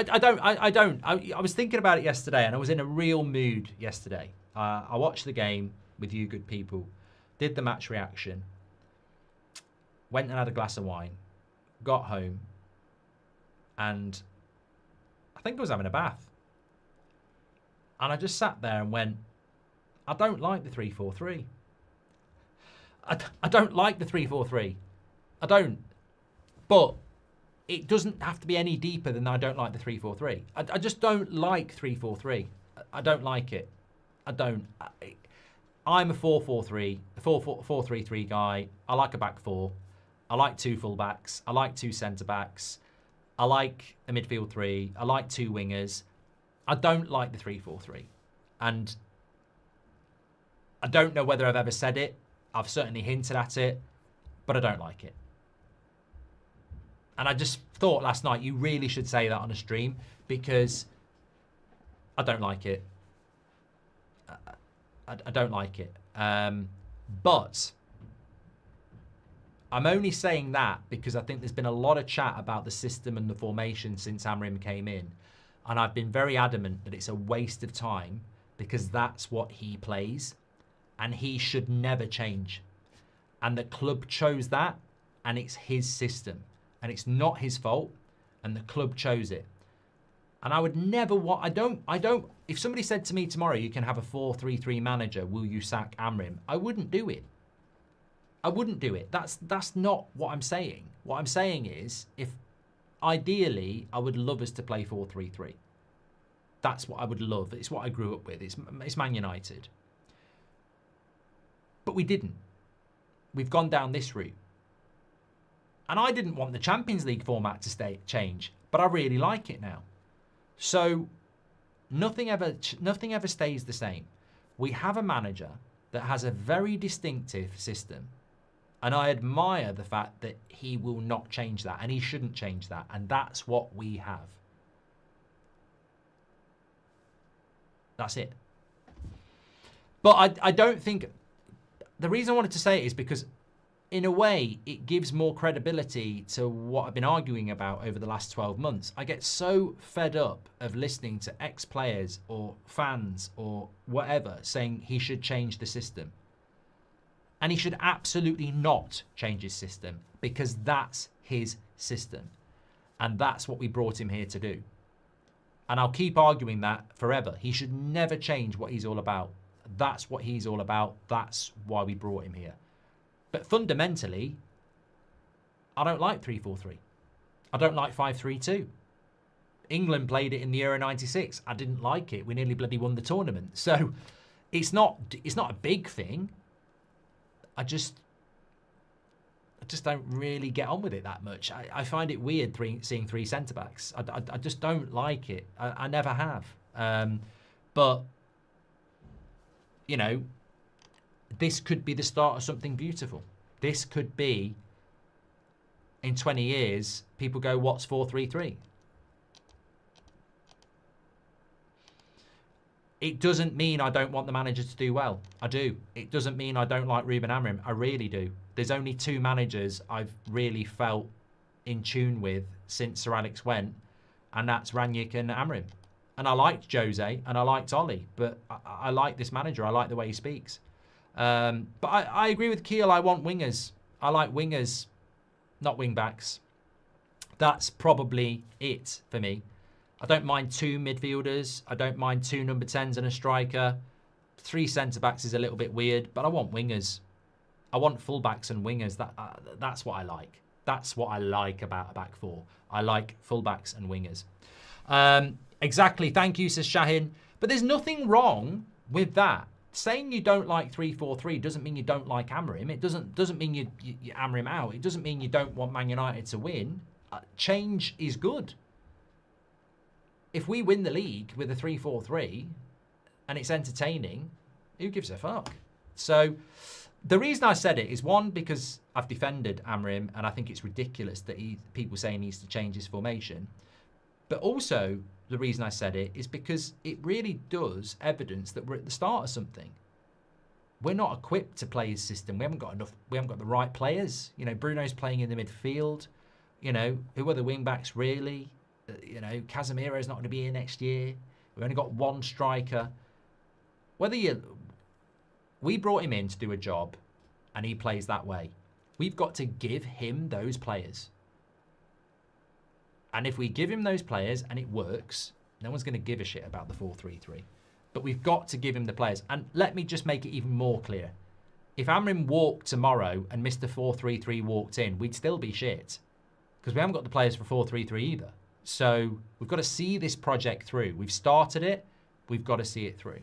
I was thinking about it yesterday, and I was in a real mood yesterday. I watched the game with you good people, did the match reaction, went and had a glass of wine, got home, and I think I was having a bath. And I just sat there and went, I don't like the 3-4-3. I don't like the 3-4-3. I don't. But it doesn't have to be any deeper than I don't like the 3-4-3. I just don't like 3-4-3. I don't like it. I don't. I'm a 4-4-3, 4-3-3 guy. I like a back four. I like two fullbacks. I like two centre backs. I like a midfield three. I like two wingers. I don't like the 3-4-3. And I don't know whether I've ever said it. I've certainly hinted at it, but I don't like it. And I just thought last night, you really should say that on a stream, because I don't like it. I don't like it. But I'm only saying that because I think there's been a lot of chat about the system and the formation since Amrim came in. And I've been very adamant that it's a waste of time because that's what he plays. And he should never change. And the club chose that, and it's his system. And it's not his fault, and the club chose it. And I would never want, I don't, if somebody said to me tomorrow, you can have a 4-3-3 manager, will you sack Amrim? I wouldn't do it. I wouldn't do it. That's not what I'm saying. What I'm saying is, if ideally, I would love us to play 4-3-3. That's what I would love. It's what I grew up with. It's Man United. But we didn't. We've gone down this route. And I didn't want the Champions League format to change, but I really like it now. So nothing ever stays the same. We have a manager that has a very distinctive system, and I admire the fact that he will not change that, and he shouldn't change that, and that's what we have. That's it. But I don't think... The reason I wanted to say it is because, in a way, it gives more credibility to what I've been arguing about over the last 12 months. I get so fed up of listening to ex-players or fans or whatever saying he should change the system. And he should absolutely not change his system, because that's his system. And that's what we brought him here to do. And I'll keep arguing that forever. He should never change what he's all about. That's what he's all about. That's why we brought him here. But fundamentally, I don't like 3-4-3. I don't like 5-3-2. England played it in the Euro 96. I didn't like it. We nearly bloody won the tournament. So it's not a big thing. I just don't really get on with it that much. I find it weird seeing three centre-backs. I just don't like it. I never have. But, you know, this could be the start of something beautiful. This could be, in 20 years, people go, what's 4-3-3? It doesn't mean I don't want the manager to do well. I do. It doesn't mean I don't like Ruben Amorim. I really do. There's only two managers I've really felt in tune with since Sir Alex went, and that's Rangnick and Amorim. And I liked Jose, and I liked Ollie, but I like this manager. I like the way he speaks. But I agree with Keel. I want wingers. I like wingers, not wing backs. That's probably it for me. I don't mind two midfielders. I don't mind two number 10s and a striker. Three centre-backs is a little bit weird, but I want wingers. I want full-backs and wingers. That's what I like. That's what I like about a back four. I like full-backs and wingers. Exactly. Thank you, says Shahin. But there's nothing wrong with that. Saying you don't like 3-4-3 doesn't mean you don't like Amorim. It doesn't mean you Amorim out. It doesn't mean you don't want Man United to win. Change is good. If we win the league with a 3-4-3 and it's entertaining, who gives a fuck? So the reason I said it is, one, because I've defended Amorim and I think it's ridiculous that people say he needs to change his formation. But also, the reason I said it is because it really does evidence that we're at the start of something. We're not equipped to play his system. We haven't got the right players. You know, Bruno's playing in the midfield. You know, who are the wing backs really? You know, Casemiro's not going to be here next year. We've only got one striker. We brought him in to do a job and he plays that way. We've got to give him those players. And if we give him those players and it works, no one's going to give a shit about the 4-3-3. But we've got to give him the players. And let me just make it even more clear. If Amrin walked tomorrow and Mr. 4-3-3 walked in, we'd still be shit. Because we haven't got the players for 4-3-3 either. So we've got to see this project through. We've started it. We've got to see it through.